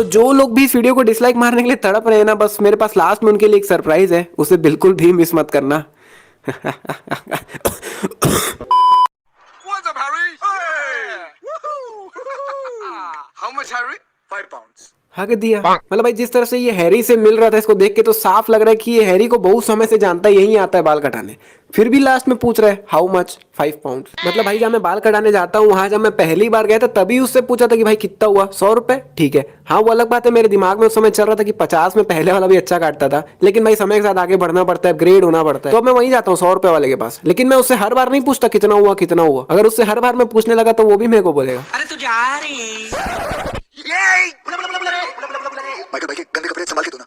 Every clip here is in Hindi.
तो जो लोग भी इस वीडियो को डिसलाइक मारने के लिए तड़प रहे हैं ना, बस मेरे पास लास्ट में उनके लिए एक सरप्राइज है, उसे बिल्कुल भी मिस मत करना। What's up, Harry? Hey! Woohoo! How much, Harry? 5 pounds. हक दिया। मतलब भाई जिस तरह से ये हैरी से मिल रहा था, इसको देख के तो साफ लग रहा है कि ये हैरी को बहुत समय से जानता है, यही आता है बाल कटाने। फिर भी लास्ट में पूछ रहा है हाउ मच, 5 पाउंड। मतलब भाई जब मैं बाल कटाने जाता हूँ, वहां जब मैं पहली बार गया था तभी उससे पूछा था कि भाई कितना हुआ, 100 रुपए, ठीक है। हाँ वो अलग बात है, मेरे दिमाग में उस समय चल रहा था कि 50 में पहले वाला भी अच्छा काटता था, लेकिन भाई समय के साथ आगे बढ़ना पड़ता है, अपग्रेड होना पड़ता है, तो अब मैं वहीं जाता हूँ 100 रुपए वाले के पास। लेकिन मैं उससे हर बार नहीं पूछता कितना हुआ कितना हुआ। अगर उससे हर बार मैं पूछने लगा तो वो भी मेरे को बोलेगा अरे तू जा रही माइकल भाई के गंदे कपड़े संभाल के धोना।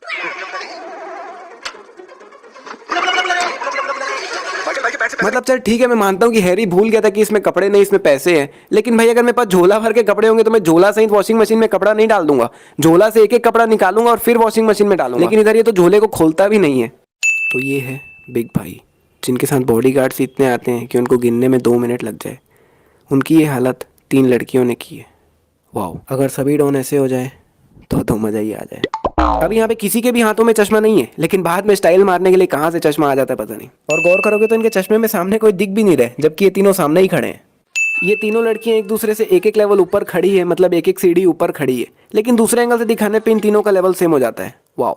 माइकल भाई के पैर से मतलब चल ठीक है, मैं मानता हूँ कि हैरी भूल गया था कि इसमें कपड़े नहीं इसमें पैसे हैं, लेकिन भाई अगर मेरे पास झोला भर के कपड़े होंगे तो मैं झोला सहित वॉशिंग मशीन में कपड़ा नहीं डाल दूंगा। झोला से एक एक कपड़ा निकालूंगा और फिर वॉशिंग मशीन में डालूंगा। लेकिन इधर ये तो झोले को खोलता भी नहीं है। तो ये है बिग भाई, जिनके साथ बॉडीगार्ड्स इतने आते हैं कि उनको गिनने में 2 मिनट लग जाए। उनकी ये हालत 3 लड़कियों ने की है। वाह, अगर सभी डॉन ऐसे हो जाए तो मजा ही आ जाए। अब यहाँ पे किसी के भी हाथों में चश्मा नहीं है, लेकिन बाद में स्टाइल मारने के लिए कहाँ से चश्मा आ जाता है पता नहीं। और गौर करोगे तो इनके चश्मे में सामने कोई दिख भी नहीं रहे, जबकि ये तीनों सामने ही खड़े हैं। ये तीनों लड़कियां एक दूसरे से एक एक लेवल ऊपर खड़ी है, मतलब एक एक सीढ़ी ऊपर खड़ी है, लेकिन दूसरे एंगल से दिखाने पे इन तीनों का लेवल सेम हो जाता है। वाह,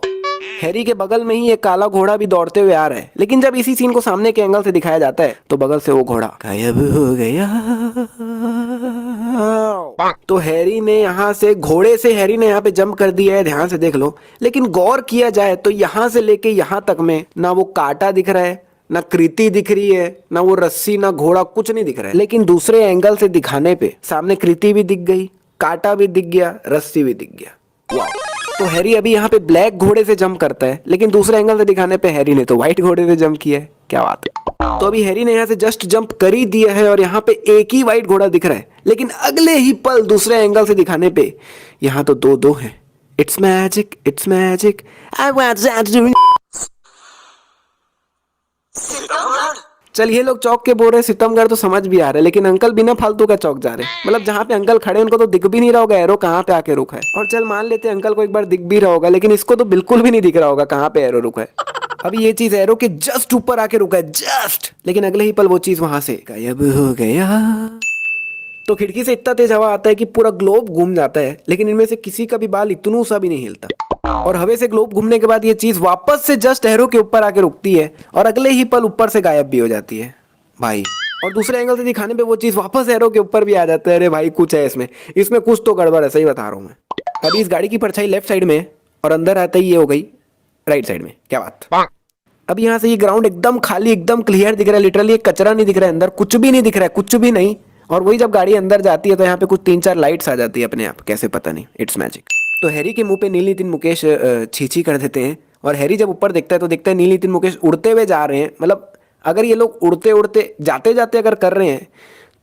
हैरी के बगल में ही एक काला घोड़ा भी दौड़ते हुए आ रहा है, लेकिन जब इसी सीन को सामने के एंगल से दिखाया जाता है तो बगल से वो घोड़ा गायब हो गया। तो हैरी ने यहाँ से घोड़े से हैरी ने यहाँ पे जंप कर दिया है, ध्यान से देख लो। लेकिन गौर किया जाए तो यहाँ से लेके यहाँ तक में ना वो कांटा दिख रहा है, ना कृति दिख रही है, ना वो रस्सी, ना घोड़ा, कुछ नहीं दिख रहा है। लेकिन दूसरे एंगल से दिखाने पे सामने कृति भी दिख गई, कांटा भी दिख गया, रस्सी भी दिख गया। वाह, तो हैरी अभी यहाँ पे ब्लैक घोड़े से जंप करता है, लेकिन दूसरे एंगल से दिखाने पे हैरी ने तो व्हाइट घोड़े से जंप किया है। क्या बात है। तो अभी हैरी ने यहाँ से जस्ट जंप कर ही दिया है और यहाँ पे एक ही व्हाइट घोड़ा दिख रहा है, लेकिन अगले ही पल दूसरे एंगल से दिखाने पे यहाँ तो दो दो है। It's magic, it's magic, I want that doing. चल ये लोग चौक के बोल रहे सितमगढ़ तो समझ भी आ रहे, लेकिन अंकल बिना फालतू का चौक जा रहे। मतलब जहाँ पे अंकल खड़े उनको तो दिख भी नहीं रहा होगा एरो कहाँ पे आके रुका है। और चल मान लेते हैं अंकल को एक बार दिख भी रहा होगा, लेकिन इसको तो बिल्कुल भी नहीं दिख रहा होगा कहाँ पे एरो रुका है। अभी ये चीज एरो के जस्ट ऊपर आके रुका है, जस्ट, लेकिन अगले ही पल वो चीज वहां से गायब हो गया। तो खिड़की से इतना तेज हवा आता है कि पूरा ग्लोब घूम जाता है, लेकिन इनमें से किसी का भी बाल इतनू सा भी नहीं हिलता। और हवा से ग्लोब घूमने के बाद ये चीज वापस से जस्ट एरो के ऊपर आके रुकती है और अगले ही पल ऊपर से गायब भी हो जाती है भाई। और दूसरे एंगल से दिखाने पे वो चीज वापस एरो के ऊपर भी आ जाता है। अरे भाई कुछ है इसमें, इसमें कुछ तो गड़बड़ है, सही बता रहा हूँ मैं। अभी इस गाड़ी की परछाई लेफ्ट साइड में और अंदर आता ही ये हो गई राइट साइड में। क्या बात। अब यहाँ से ये ग्राउंड एकदम खाली, एकदम क्लियर दिख रहा है, लिटरली एक कचरा नहीं दिख रहा है, अंदर कुछ भी नहीं दिख रहा है, कुछ भी नहीं। और वही जब गाड़ी अंदर जाती है तो यहाँ पे कुछ 3-4 लाइट्स आ जाती है अपने आप, कैसे पता नहीं, इट्स मैजिक। तो हैरी के मुंह पे नील नितिन मुकेश छीछी कर देते हैं, और हैरी जब ऊपर देखता है तो देखता है नील नितिन मुकेश उड़ते हुए जा रहे हैं। मतलब अगर ये लोग उड़ते उड़ते जाते जाते अगर कर रहे हैं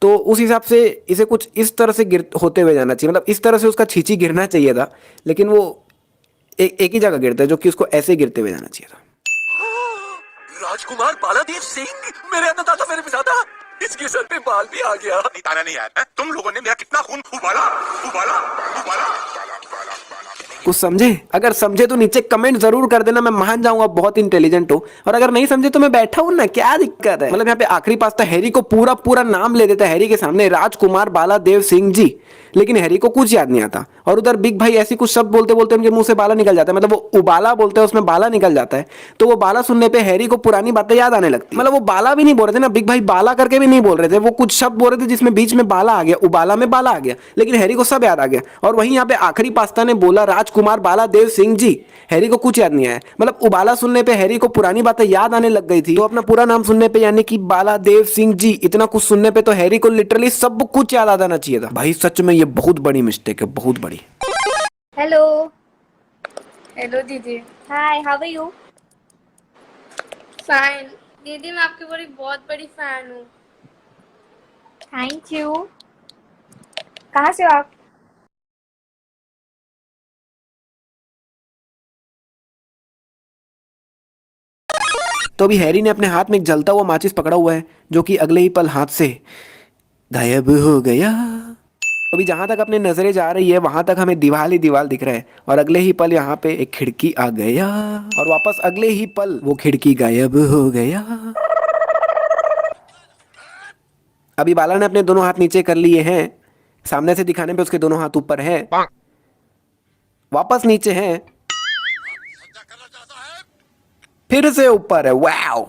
तो उस हिसाब से इसे कुछ इस तरह से गिर होते हुए जाना चाहिए, मतलब इस तरह से उसका छीछी गिरना चाहिए था, लेकिन वो एक ही जगह गिरता है, जो कि उसको ऐसे गिरते हुए जाना चाहिए था। राजकुमार बालादेव सिंह, मेरे अन्नदाता, मेरे पिताता, इसके सर पे बाल भी आ गया। नहीं ताना नहीं यार, तुम लोगों ने मेरा कितना खून उबाला उबाला उबाला। कुछ समझे? अगर समझे तो नीचे कमेंट जरूर कर देना, मैं मान जाऊंगा बहुत इंटेलिजेंट हो। और अगर नहीं समझे तो मैं बैठा हूं ना, क्या दिक्कत है। मतलब यहाँ पे आखिरी पास था, हैरी को पूरा पूरा नाम ले देता है हैरी के सामने, राजकुमार बालादेव सिंह जी, लेकिन हैरी को कुछ याद नहीं आता। और उधर बिग भाई ऐसी कुछ शब्द बोलते बोलते उनके मुंह से बाला निकल जाता है, मतलब वो उबाला बोलते हैं उसमें बाला निकल जाता है। तो वो बाला सुनने पे हैरी को पुरानी बातें याद आने लगती है। मतलब वो बाला भी नहीं बोल रहे थे ना, बिग भाई बाला करके भी नहीं बोल रहे थे, वो कुछ शब्द बोल रहे थे जिसमें बीच में बाला आ गया, उबाला में बाला आ गया, लेकिन हैरी को सब याद आ गया। और वहीं यहाँ पे आखिरी पास्ता ने बोला राजकुमार बालादेव सिंह जी, हैरी को कुछ याद नहीं आया। मतलब उबाला सुनने पे हैरी को पुरानी बातें याद आने लग गई थी, तो अपना पूरा नाम सुनने पे यानी कि बालादेव सिंह जी, इतना कुछ सुनने पे तो हैरी को लिटरली सब कुछ याद आ जाना चाहिए था। भाई सच में ये बहुत बड़ी मिस्टेक है, बहुत बड़ी। हेलो। हेलो दीदी। हाय, हाउ आर यू? फाइन दीदी, मैं आपकी बहुत बड़ी फैन हूँ। Thank you. कहाँ से हो आप? तो अभी हैरी ने अपने हाथ में एक जलता हुआ माचिस पकड़ा हुआ है, जो कि अगले ही पल हाथ से गायब हो गया। अभी जहां तक अपने नजरें जा रही है वहां तक हमें दीवार ही दीवार दिख रहा है और अगले ही पल यहाँ पे एक खिड़की आ गया और वापस अगले ही पल वो खिड़की गायब हो गया। अभी बाला ने अपने दोनों हाथ नीचे कर लिए हैं, सामने से दिखाने पे उसके दोनों हाथ ऊपर हैं, वापस नीचे हैं, फिर से ऊपर है। वाओ।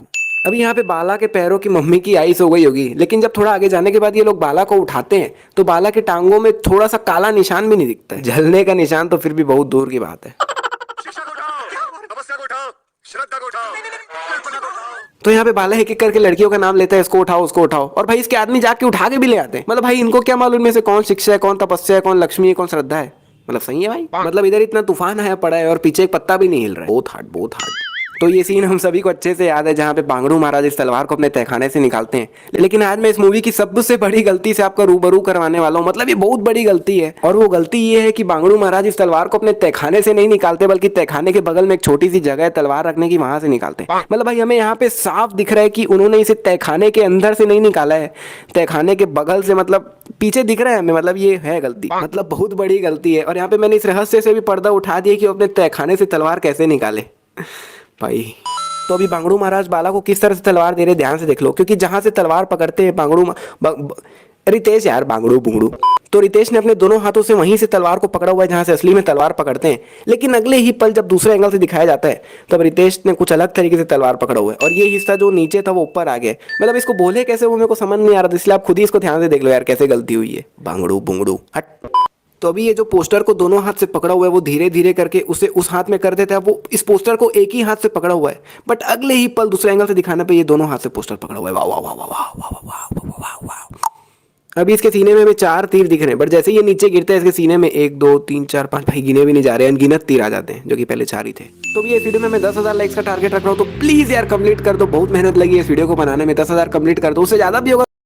अभी यहाँ पे बाला के पैरों की मम्मी की आइस हो गई होगी, लेकिन जब थोड़ा आगे जाने के बाद ये लोग बाला को उठाते हैं तो बाला के टांगों में थोड़ा सा काला निशान भी नहीं दिखता है। जलने का निशान तो फिर भी बहुत दूर की बात है। शिक्षा को उठाओ, तपस्या को उठाओ, श्रद्धा को उठाओ, कल्पना को उठाओ। तो यहाँ पे बाला एक एक करके लड़कियों का नाम लेता है, इसको उठाओ उसको उठाओ, और भाई इसके आदमी जाके उठा के भी ले आते हैं। मतलब भाई इनको क्या मालूम में से कौन शिक्षा है, कौन तपस्या है, कौन लक्ष्मी है, कौन श्रद्धा है। मतलब सही है भाई। मतलब इधर इतना तूफान आया पड़ा है और पीछे एक पत्ता भी नहीं हिल रहा है। बहुत हार्ड, बहुत हार्ड। तो ये सीन हम सभी को अच्छे से याद है जहाँ पे बांगड़ू महाराज इस तलवार को अपने तहखाने से निकालते हैं। लेकिन आज मैं इस मूवी की सबसे बड़ी गलती से आपका रूबरू करवाने वाला हूँ। मतलब ये बहुत बड़ी गलती है और वो गलती ये है कि बांगड़ू महाराज इस तलवार को अपने तहखाने से नहीं निकालते बल्कि तहखाने के बगल में एक छोटी सी जगह है तलवार रखने की, वहां से निकालते हैं। मतलब भाई हमें यहाँ पे साफ दिख रहा है कि उन्होंने इसे तहखाने के अंदर से नहीं निकाला है, तहखाने के बगल से, मतलब पीछे दिख रहा है हमें। मतलब ये है गलती, मतलब बहुत बड़ी गलती है। और यहाँ पे मैंने इस रहस्य से भी पर्दा उठा दिया कि वो अपने तहखाने से तलवार कैसे निकाले भाई। तो अभी बांगड़ू महाराज बाला को किस तरह से तलवार दे रहे ध्यान से देख लो, क्योंकि जहां से तलवार पकड़ते हैं रितेश, यार बांगड़ू बुंगड़ू, तो रितेश ने अपने दोनों हाथों से वहीं से तलवार को पकड़ा हुआ है जहां से असली में तलवार पकड़ते हैं। लेकिन अगले ही पल जब दूसरे एंगल से दिखाया जाता है तब रितेश ने कुछ अलग तरीके से तलवार पकड़ा हुआ है और ये हिस्सा जो नीचे था वो ऊपर आ गया। मतलब इसको बोले कैसे वो मेरे को समझ नहीं आ रहा था, इसलिए आप खुद ही इसको ध्यान से देख लो यार कैसे गलती हुई है। बांगड़ू बुंगड़ू हट। तो अभी ये जो पोस्टर को दोनों हाथ से पकड़ा हुआ है वो धीरे धीरे करके उसे उस हाथ में कर देता है। वो इस पोस्टर को एक ही हाथ से पकड़ा हुआ है, बट अगले ही पल दूसरे एंगल से दिखाने पे ये दोनों हाथ से पोस्टर पकड़ा हुआ है। वाह वाह वाह वाह वाह वाह वाह वाह वाह वाह। अभी इसके सीने में हमें 4 तीर दिख रहे हैं, बट जैसे ये नीचे गिरते हैं इसके सीने में 1 2 3 4 5 भाई गिने भी नहीं जा रहे हैं, अनगिनत तीर आ जाते हैं, जो कि पहले 4 ही थे। तो भी इस वीडियो में मैं 10,000 लाइक्स का टारगेट रख रहा हूँ, तो प्लीज यार कंप्लीट कर दो। बहुत मेहनत लगी है इस वीडियो को बनाने में, 10,000 कंप्लीट कर दो। उससे ज्यादा भी होगा